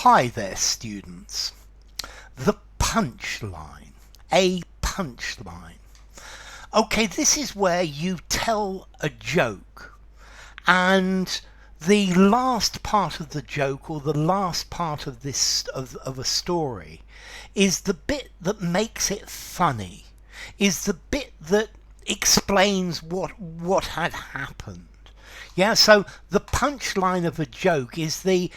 Hi there, students. The punchline. A punchline. Okay, this is where you tell a joke and the last part of the joke, or the last part of this of a story, is the bit that makes it funny, is the bit that explains what had happened. Yeah, so the punchline of a joke is the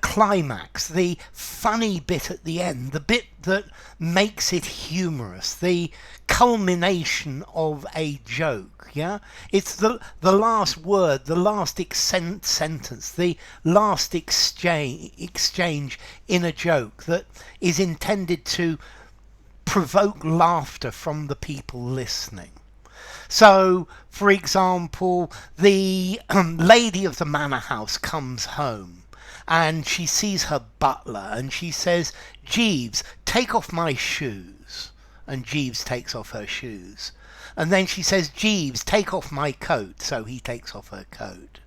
climax, the funny bit at the end, the bit that makes it humorous, the culmination of a joke. Yeah, it's the last word, the last sentence, the last exchange in a joke that is intended to provoke laughter from the people listening. So, for example, the lady of the manor house comes home and she sees her butler and she says, "Jeeves, take off my shoes." And Jeeves takes off her shoes. And then she says, "Jeeves, take off my coat." So he takes off her coat.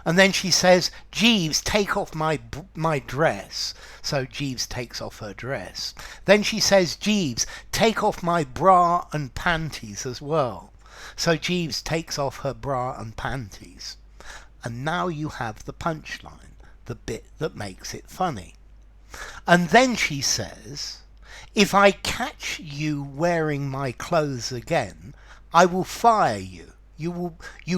And then she says, "Jeeves, take off my dress." So Jeeves takes off her dress. Then she says, "Jeeves, take off my bra and panties as well." So Jeeves takes off her bra and panties. And now you have the punchline, the bit that makes it funny. And then she says, "If I catch you wearing my clothes again, I will fire you. You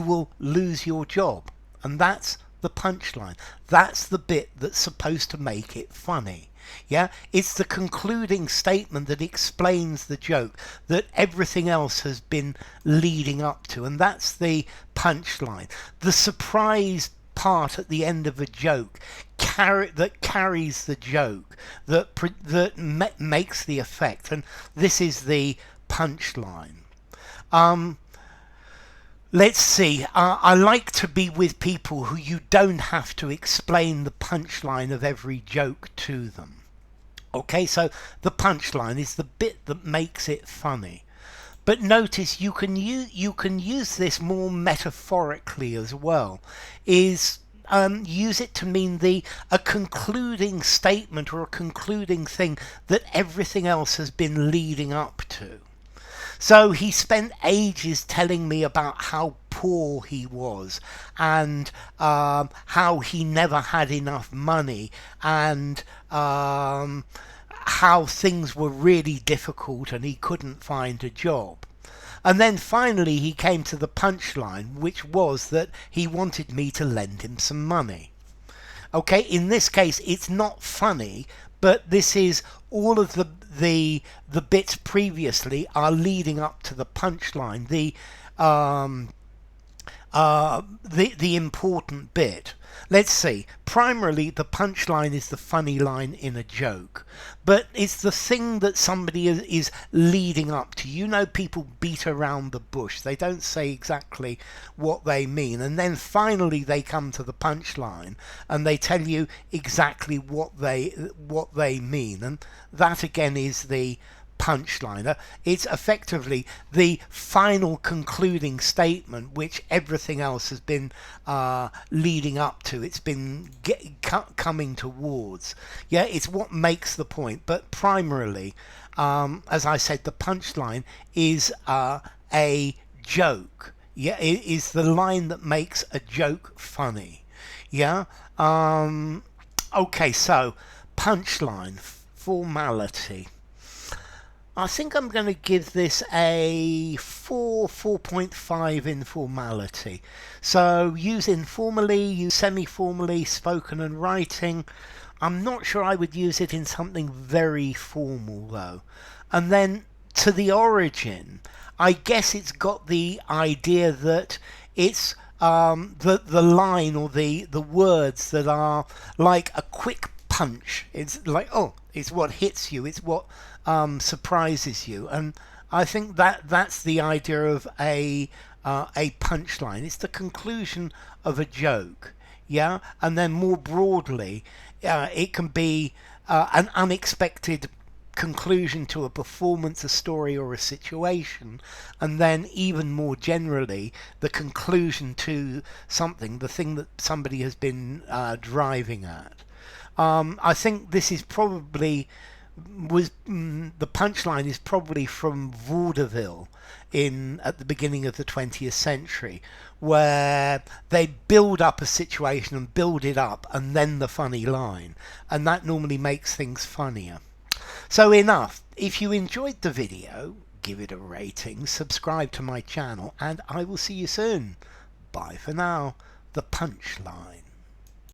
will lose your job." And that's the punchline. That's the bit that's supposed to make it funny. Yeah, it's the concluding statement that explains the joke that everything else has been leading up to, and that's the punchline. The surprise part at the end of a joke that carries the joke, that makes the effect, and this is the punchline. Let's see, I like to be with people who you don't have to explain the punchline of every joke to them. Okay, so the punchline is the bit that makes it funny. But notice you can use this more metaphorically as well. Use it to mean a concluding statement or a concluding thing that everything else has been leading up to. So he spent ages telling me about how poor he was and how he never had enough money and how things were really difficult and he couldn't find a job. And then finally he came to the punchline, which was that he wanted me to lend him some money. Okay, in this case it's not funny, but this is all of the bits previously are leading up to the punchline, the important bit. Let's see. Primarily, the punchline is the funny line in a joke, but it's the thing that somebody is leading up to. You know, people beat around the bush. They don't say exactly what they mean, and then finally they come to the punchline and they tell you exactly what they mean, and that again is the punchline. It's effectively the final concluding statement which everything else has been leading up to. It's been coming towards. Yeah, it's what makes the point. But primarily, as I said, the punchline is a joke. Yeah, it is the line that makes a joke funny. Yeah. Okay, so punchline, formality. I think I'm going to give this a 4.5 in formality. So use informally, use semi-formally, spoken and writing. I'm not sure I would use it in something very formal though. And then to the origin, I guess it's got the idea that it's the line or the words that are like a quick punch. It's like, oh, it's what hits you, it's what surprises you, and I think that's the idea of a punchline. It's the conclusion of a joke, yeah. And then more broadly, it can be an unexpected conclusion to a performance, a story, or a situation, and then even more generally, the conclusion to something, the thing that somebody has been driving at. I think this is probably the punchline is probably from vaudeville at the beginning of the 20th century, where they build up a situation and build it up and then the funny line, and that normally makes things funnier. So enough. If you enjoyed the video, give it a rating, subscribe to my channel, and I will see you soon. Bye for now. The Punchline.